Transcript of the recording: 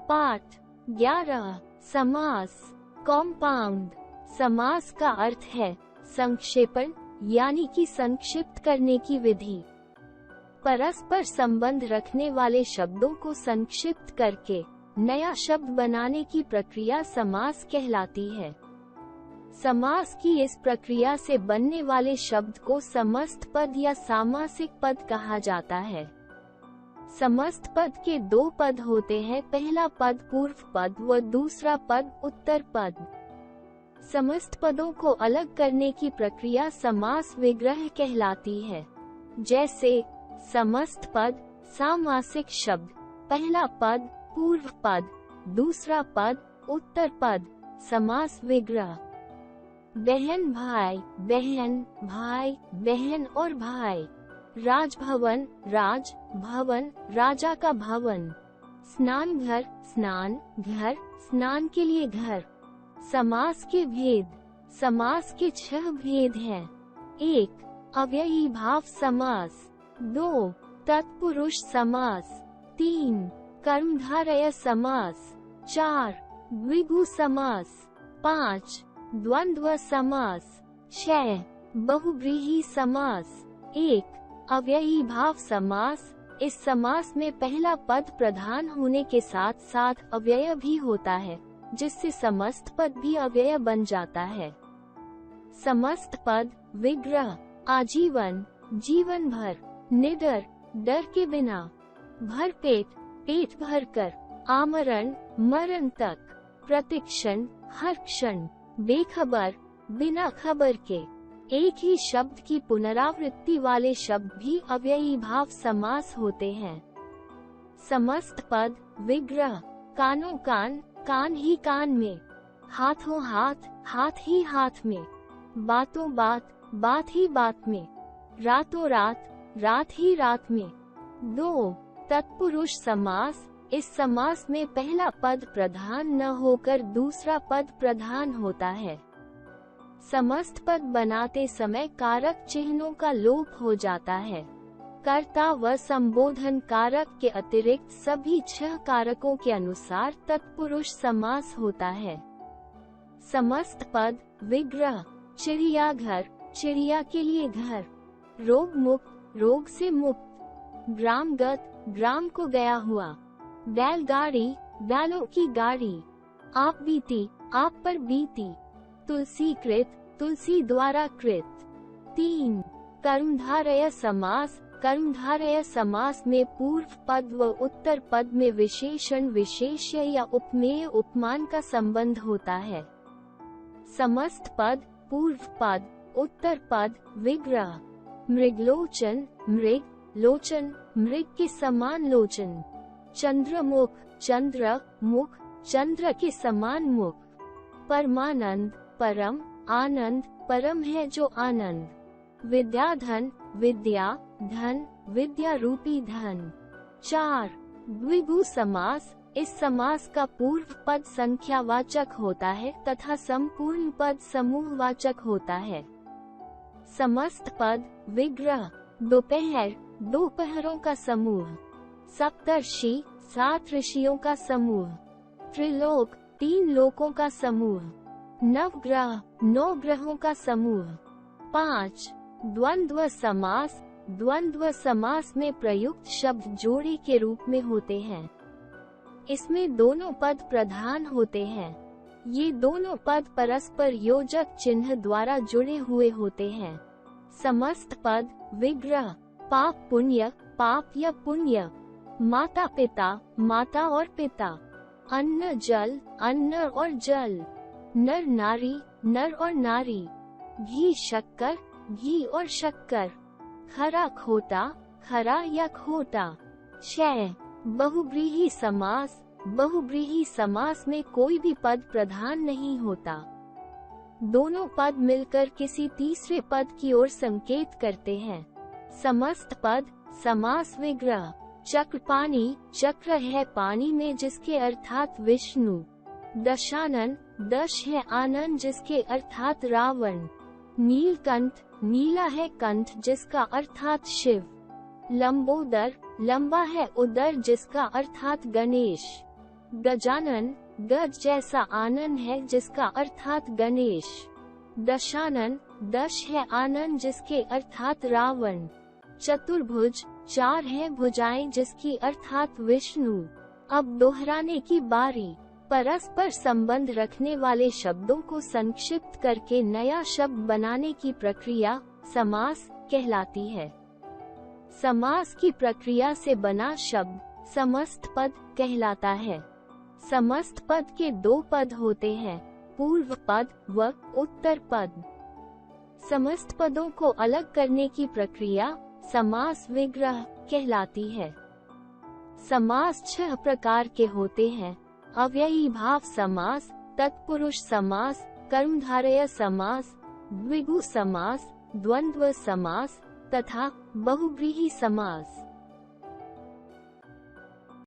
पाठ 11। समास। कॉम्पाउंड। समास का अर्थ है संक्षेपण यानी कि संक्षिप्त करने की विधि। परस्पर संबंध रखने वाले शब्दों को संक्षिप्त करके नया शब्द बनाने की प्रक्रिया समास कहलाती है। समास की इस प्रक्रिया से बनने वाले शब्द को समस्त पद या सामासिक पद कहा जाता है। समस्त पद के दो पद होते हैं, पहला पद पूर्व पद व दूसरा पद उत्तर पद। समस्त पदों को अलग करने की प्रक्रिया समास विग्रह कहलाती है। जैसे समस्त पद सामासिक शब्द, पहला पद पूर्व पद, दूसरा पद उत्तर पद, समास विग्रह। बहन भाई, बहन भाई, बहन और भाई। राजभवन, राज भवन, राजा का भवन। स्नान घर, स्नान घर, स्नान के लिए घर। समास के भेद। समास के 6 भेद हैं। 1. अव्ययी भाव समास। 2. तत्पुरुष समास। 3. कर्मधारय समास। 4. द्विगु समास। 5. द्वंद्व समास। 6. बहुव्रीहि समास। 1. अव्ययी भाव समास। इस समास में पहला पद प्रधान होने के साथ साथ अव्यय भी होता है, जिससे समस्त पद भी अव्यय बन जाता है। समस्त पद विग्रह। आजीवन, जीवन भर। निडर, डर के बिना। भरपेट, पेट भरकर। आमरण, मरण तक। प्रतिक्षण, हर क्षण। बेखबर, बिना खबर के। एक ही शब्द की पुनरावृत्ति वाले शब्द भी अव्ययी भाव समास होते हैं। समस्त पद विग्रह। कानों कान, कान ही कान में। हाथों हाथ, हाथ ही हाथ में। बातों बात, बात ही बात में। रातों रात, रात ही रात में। 2. तत्पुरुष समास। इस समास में पहला पद प्रधान न होकर दूसरा पद प्रधान होता है। समस्त पद बनाते समय कारक चिन्हों का लोप हो जाता है। कर्ता व संबोधन कारक के अतिरिक्त सभी 6 कारकों के अनुसार तत्पुरुष समास होता है। समस्त पद विग्रह। चिड़ियाघर, चिड़िया के लिए घर। रोग मुक्त, रोग से मुक्त। ग्रामगत, ग्राम को गया हुआ। बैलगाड़ी, बैलों की गाड़ी। आप बीती, आप पर बीती। तुलसी कृत, तुलसी द्वारा कृत। 3. कर्मधारय समास। कर्मधारय समास में पूर्व पद व उत्तर पद में विशेषण विशेष्य या उपमेय उपमान का संबंध होता है। समस्त पद पूर्व पद उत्तर पद विग्रह। मृगलोचन, मृग लोचन, मृग के समान लोचन। चंद्रमुख, चंद्र मुख, चंद्र के समान मुख। परमानंद, परम आनंद, परम है जो आनंद। विद्याधन, विद्या धन, विद्या रूपी धन। 4. द्विगु समास। इस समास का पूर्व पद संख्यावाचक होता है तथा संपूर्ण पद समूहवाचक होता है। समस्त पद विग्रह। दोपहर, दोपहरों का समूह। सप्तर्षि, 7 ऋषियों का समूह। त्रिलोक, 3 लोकों का समूह। नवग्रह, 9 ग्रहों का समूह। 5. द्वंद्व समास। द्वंद्व समास में प्रयुक्त शब्द जोड़े के रूप में होते हैं। इसमें दोनों पद प्रधान होते हैं। ये दोनों पद परस्पर योजक चिन्ह द्वारा जुड़े हुए होते हैं। समस्त पद विग्रह। पाप पुण्य, पाप या पुण्य। माता पिता, माता और पिता। अन्न जल, अन्न और जल। नर नारी, नर और नारी। घी शक्कर, घी और शक्कर। खरा खोटा, खरा या खोटा। 6. बहुव्रीहि समास। बहुव्रीहि समास में कोई भी पद प्रधान नहीं होता। दोनों पद मिलकर किसी तीसरे पद की ओर संकेत करते हैं। समस्त पद समास विग्रह। चक्र पानी, चक्र है पानी में जिसके अर्थात विष्णु। दशानन, दश है आनंद जिसके अर्थात रावण। नीलकंठ, नीला है कंठ जिसका अर्थात शिव। लंबोदर, लंबा है उदर जिसका अर्थात गणेश। गजानन, गज जैसा आनन है जिसका अर्थात गणेश। दशानन, दश है आनन जिसके अर्थात रावण। चतुर्भुज, चार है भुजाएं जिसकी अर्थात विष्णु। अब दोहराने की बारी। परस्पर संबंध रखने वाले शब्दों को संक्षिप्त करके नया शब्द बनाने की प्रक्रिया समास कहलाती है। समास की प्रक्रिया से बना शब्द समस्त पद कहलाता है। समस्त पद के दो पद होते हैं, पूर्व पद व उत्तर पद। समस्त पदों को अलग करने की प्रक्रिया समास विग्रह कहलाती है। समास 6 प्रकार के होते हैं: अव्ययी भाव समास, तत्पुरुष समास, कर्मधारय समास, द्विगु समास, द्वंद्व समास तथा बहुव्रीहि समास।